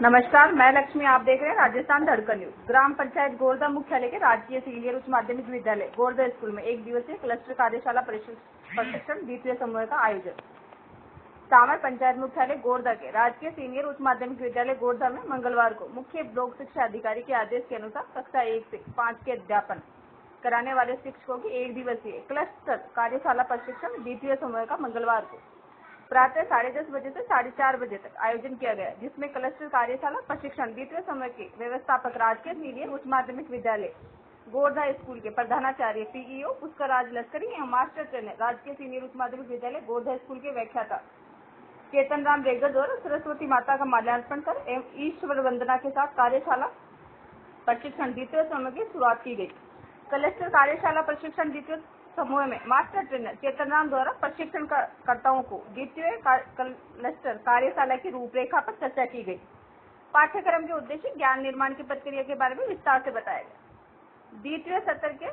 नमस्कार, मैं लक्ष्मी। आप देख रहे हैं राजस्थान धड़कन न्यूज। ग्राम पंचायत गोरदा मुख्यालय के राजकीय सीनियर उच्च माध्यमिक विद्यालय गोरदा स्कूल में एक दिवसीय क्लस्टर कार्यशाला प्रशिक्षण द्वितीय समूह का आयोजन। सामर पंचायत मुख्यालय गोरदा के राजकीय सीनियर उच्च माध्यमिक विद्यालय गोरदा में मंगलवार को मुख्य लोक शिक्षा अधिकारी के आदेश के अनुसार कक्षा 1 से 5 के अध्यापन कराने वाले शिक्षकों की एक दिवसीय क्लस्टर कार्यशाला प्रशिक्षण द्वितीय समूह का मंगलवार को प्रातः 10:30 बजे से 4:30 बजे तक आयोजन किया गया, जिसमें क्लस्टर कार्यशाला प्रशिक्षण द्वितीय समय के व्यवस्थापक राजकीय सीनियर उच्च माध्यमिक विद्यालय गोरदा स्कूल के प्रधानाचार्य पीईओ पुष्कर राज लश्करी एवं मास्टर ट्रेनर राजकीय सीनियर उच्च माध्यमिक विद्यालय गोरदा स्कूल के व्याख्याता चेतन राम रेगर द्वारा सरस्वती माता का माल्यार्पण कर एवं ईश्वर वंदना के साथ कार्यशाला प्रशिक्षण द्वितीय समय की शुरुआत की गई। क्लस्टर कार्यशाला प्रशिक्षण द्वितीय समूह में मास्टर ट्रेनर चेतन राम द्वारा प्रशिक्षण कर्ताओं को द्वितीय क्लस्टर कार्यशाला की रूपरेखा पर चर्चा की गई। पाठ्यक्रम के उद्देश्य ज्ञान निर्माण की प्रक्रिया के बारे में विस्तार से बताया गया। द्वितीय सत्र के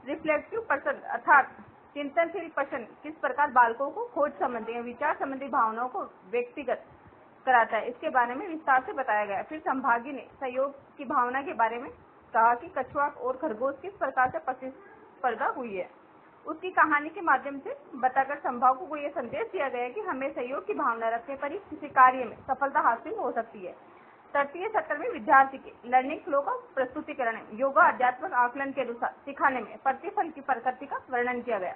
रिफ्लेक्टिव पर्सन अर्थात चिंतनशील पर्सन किस प्रकार बालकों को खोज संबंधी या विचार संबंधी भावनाओं को व्यक्तिगत कराता है, इसके बारे में विस्तार से बताया गया। फिर संभागी ने सहयोग की भावना के बारे में कहा कि कछुआ और खरगोश किस प्रकार से प्रतिस्पर्धा हुई है। उसकी कहानी के माध्यम से बताकर संभागों को यह संदेश दिया गया कि हमें सहयोग की भावना रखने पर ही किसी कार्य में सफलता हासिल हो सकती है। तृतीय सत्र में विद्यार्थी के लर्निंग फ्लो का प्रस्तुतिकरण योगा आध्यात्मिक आकलन के अनुसार सिखाने में प्रतिफल की प्रकृति का वर्णन किया गया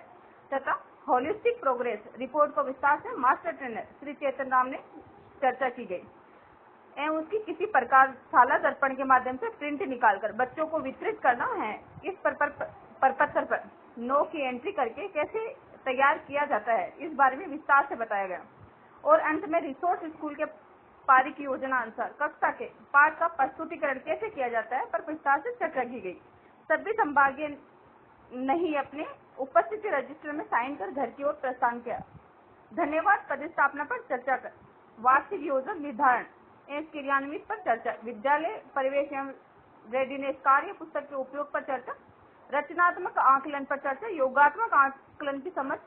तथा होलिस्टिक प्रोग्रेस रिपोर्ट को विस्तार से मास्टर ट्रेनर श्री चेतन राम ने चर्चा की गई एवं उसकी किसी प्रकार शाला दर्पण के माध्यम से प्रिंट निकालकर बच्चों को वितरित करना है। इस प्रपत्र पर नो की एंट्री करके कैसे तैयार किया जाता है, इस बारे में विस्तार से बताया गया। और अंत में रिसोर्स स्कूल के पारी की योजना अनुसार कक्षा के पाठ का प्रस्तुतिकरण कैसे किया जाता है पर विस्तार से चर्चा की गई। सभी संभागीय नहीं अपने उपस्थिति रजिस्टर में साइन कर घर की ओर प्रस्थान किया। धन्यवाद पदस्थापना पर चर्चा कर वार्षिक योजना निर्धारण एवं क्रियान्वित पर चर्चा, विद्यालय परिवेश एवं रेडीनेस कार्य पुस्तक के उपयोग पर चर्चा, रचनात्मक आकलन पर चर्चा, योगात्मक आकलन की समझ,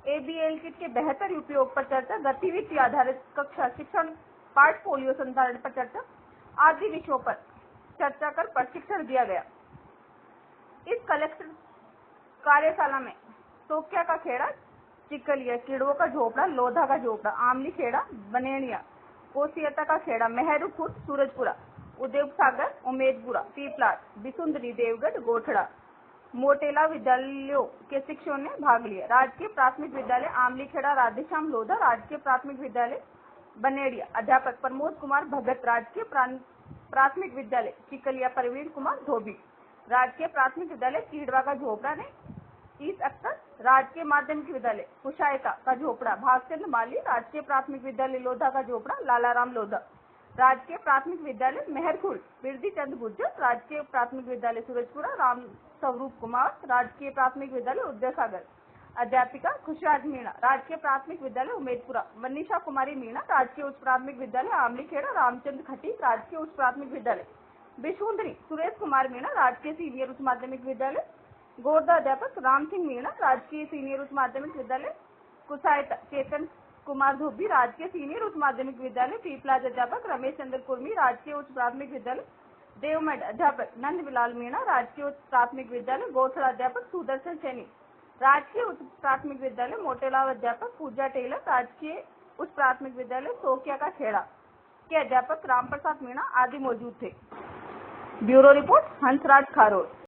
एबीएल किट के बेहतर उपयोग पर चर्चा, गतिविधि आधारित कक्षा शिक्षण पोर्टफोलियो संधारण पर चर्चा आदि विषयों पर चर्चा कर प्रशिक्षण दिया गया। इस कलेक्टर कार्यशाला में सोक्या का खेड़ा, चिकलिया, किड़वों का झोपड़ा, लोधा का झोपड़ा, आमली खेड़ा, बनेड़िया, कोसियता का खेड़ा, मेहरुखुर्द, सूरजपुरा, उदय सागर, उमेदपुरा, पीपलाद, बिसुंदरी, देवगढ़, गोठड़ा, मोटेला विद्यालयों के शिक्षकों ने भाग लिया। राजकीय प्राथमिक विद्यालय आमलीखेड़ा राधेश्याम लोधा, राजकीय प्राथमिक विद्यालय बनेड़िया अध्यापक प्रमोद कुमार भगत, राजकीय प्राथमिक विद्यालय चिकलिया प्रवीण कुमार धोबी, राजकीय प्राथमिक विद्यालय कीड़वा का झोपड़ा ने ईस अख्तर, राजकीय माध्यमिक विद्यालय कुशायता का झोपड़ा भागचंद माली, राजकीय प्राथमिक विद्यालय लोधा का झोपड़ा लालाराम लोधा, राजकीय प्राथमिक विद्यालय मेहरखुर्द बिरदी चंद गुर्जर, राजकीय प्राथमिक विद्यालय सूरजपुरा राम स्वरूप कुमार, राजकीय प्राथमिक विद्यालय उदय सागर अध्यापिका खुशराज मीणा, राजकीय प्राथमिक विद्यालय उमेदपुरा मनीषा कुमारी मीणा, राजकीय उच्च प्राथमिक विद्यालय आमलीखेड़ा रामचंद्र खटी, राजकीय उच्च प्राथमिक विद्यालय बिशुंदरी सुरेश कुमार मीणा, राजकीय सीनियर उच्च माध्यमिक विद्यालय गोरदा अध्यापक राम सिंह मीणा, राजकीय सीनियर उच्च माध्यमिक विद्यालय कुसायता चेतन कुमार धोबी, राजकीय सीनियर उच्च माध्यमिक विद्यालय पीपलाज अध्यापक रमेश चंद्र कुर्मी, राजकीय उच्च प्राथमिक विद्यालय देवमठ अध्यापक नंद विलाल मीणा, राजकीय उच्च प्राथमिक विद्यालय गोथड़ा अध्यापक सुदर्शन सैनी, राजकीय उच्च प्राथमिक विद्यालय मोटेलाव अध्यापक पूजा टेलर, राजकीय उच्च प्राथमिक विद्यालय सोकिया का खेड़ा के अध्यापक राम प्रसाद मीणा आदि मौजूद थे। Bureau report Hansraj खारोड।